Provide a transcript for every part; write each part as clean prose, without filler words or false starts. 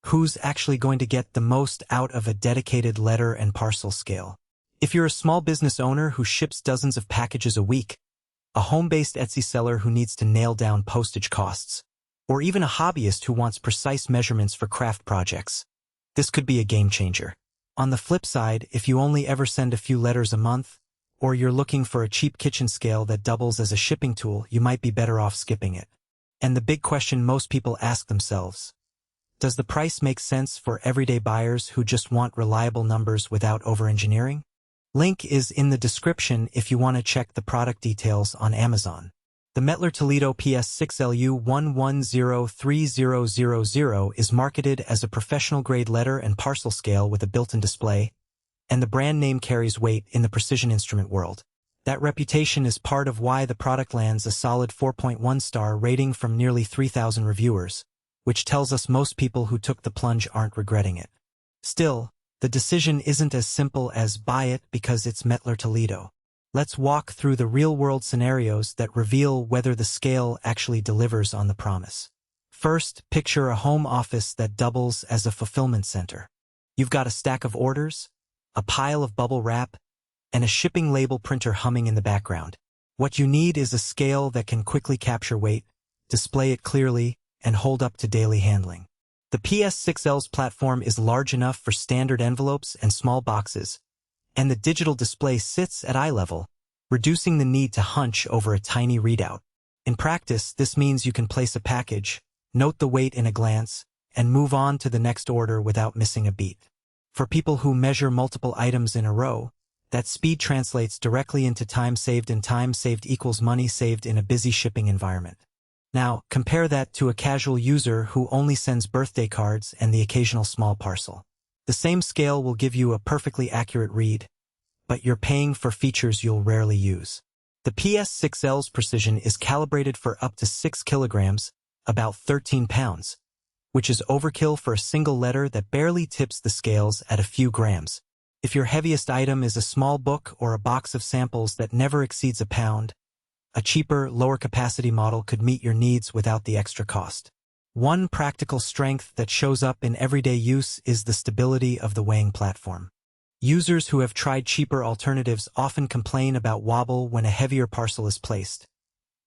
who's actually going to get the most out of a dedicated letter and parcel scale. If you're a small business owner who ships dozens of packages a week, a home-based Etsy seller who needs to nail down postage costs, or even a hobbyist who wants precise measurements for craft projects, this could be a game changer. On the flip side, if you only ever send a few letters a month, or you're looking for a cheap kitchen scale that doubles as a shipping tool, you might be better off skipping it. And the big question most people ask themselves: does the price make sense for everyday buyers who just want reliable numbers without over-engineering? Link is in the description if you want to check the product details on Amazon. The Mettler Toledo PS6L U1103 is marketed as a professional-grade letter and parcel scale with a built-in display, and the brand name carries weight in the precision instrument world. That reputation is part of why the product lands a solid 4.1-star rating from nearly 3,000 reviewers, which tells us most people who took the plunge aren't regretting it. Still, the decision isn't as simple as buy it because it's Mettler Toledo. Let's walk through the real-world scenarios that reveal whether the scale actually delivers on the promise. First, picture a home office that doubles as a fulfillment center. You've got a stack of orders, a pile of bubble wrap, and a shipping label printer humming in the background. What you need is a scale that can quickly capture weight, display it clearly, and hold up to daily handling. The PS6L's platform is large enough for standard envelopes and small boxes, and the digital display sits at eye level, reducing the need to hunch over a tiny readout. In practice, this means you can place a package, note the weight in a glance, and move on to the next order without missing a beat. For people who measure multiple items in a row, that speed translates directly into time saved, and time saved equals money saved in a busy shipping environment. Now, compare that to a casual user who only sends birthday cards and the occasional small parcel. The same scale will give you a perfectly accurate read, but you're paying for features you'll rarely use. The PS6L's precision is calibrated for up to 6 kilograms, about 13 pounds, which is overkill for a single letter that barely tips the scales at a few grams. If your heaviest item is a small book or a box of samples that never exceeds a pound, a cheaper, lower-capacity model could meet your needs without the extra cost. One practical strength that shows up in everyday use is the stability of the weighing platform. Users who have tried cheaper alternatives often complain about wobble when a heavier parcel is placed,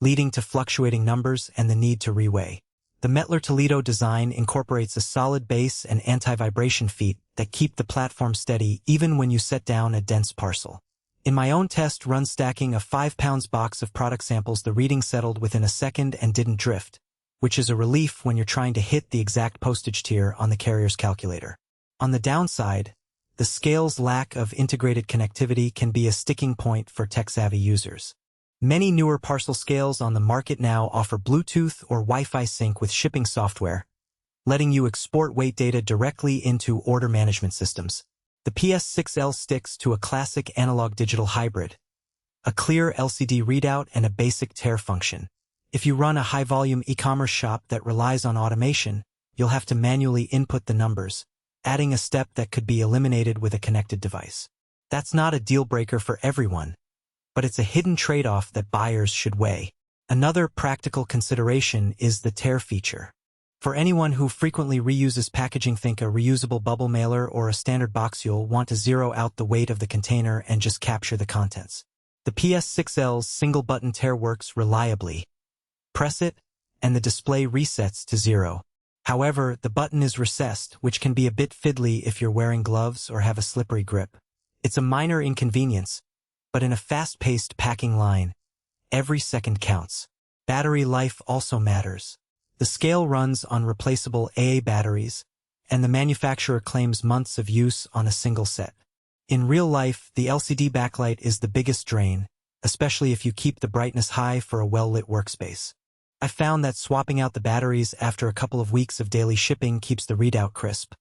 leading to fluctuating numbers and the need to reweigh. The Mettler Toledo design incorporates a solid base and anti-vibration feet that keep the platform steady even when you set down a dense parcel. In my own test run stacking a 5-pound box of product samples, the reading settled within a second and didn't drift, which is a relief when you're trying to hit the exact postage tier on the carrier's calculator. On the downside, the scale's lack of integrated connectivity can be a sticking point for tech-savvy users. Many newer parcel scales on the market now offer Bluetooth or Wi-Fi sync with shipping software, letting you export weight data directly into order management systems. The PS6L sticks to a classic analog-digital hybrid, a clear LCD readout and a basic tare function. If you run a high-volume e-commerce shop that relies on automation, you'll have to manually input the numbers, adding a step that could be eliminated with a connected device. That's not a deal-breaker for everyone, but it's a hidden trade-off that buyers should weigh. Another practical consideration is the tare feature. For anyone who frequently reuses packaging, think a reusable bubble mailer or a standard box, you'll want to zero out the weight of the container and just capture the contents. The PS6L's single-button tare works reliably. Press it, and the display resets to 0. However, the button is recessed, which can be a bit fiddly if you're wearing gloves or have a slippery grip. It's a minor inconvenience, but in a fast-paced packing line, every second counts. Battery life also matters. The scale runs on replaceable AA batteries, and the manufacturer claims months of use on a single set. In real life, the LCD backlight is the biggest drain, especially if you keep the brightness high for a well-lit workspace. I found that swapping out the batteries after a couple of weeks of daily shipping keeps the readout crisp,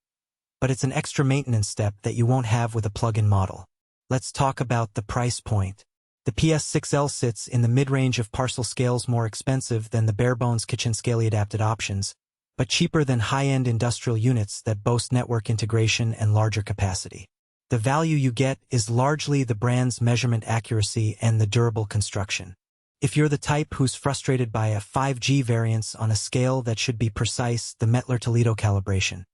but it's an extra maintenance step that you won't have with a plug-in model. Let's talk about the price point. The PS6L sits in the mid-range of parcel scales, more expensive than the bare-bones kitchen scale-adapted options, but cheaper than high-end industrial units that boast network integration and larger capacity. The value you get is largely the brand's measurement accuracy and the durable construction. If you're the type who's frustrated by a 5G variance on a scale that should be precise, the Mettler Toledo calibration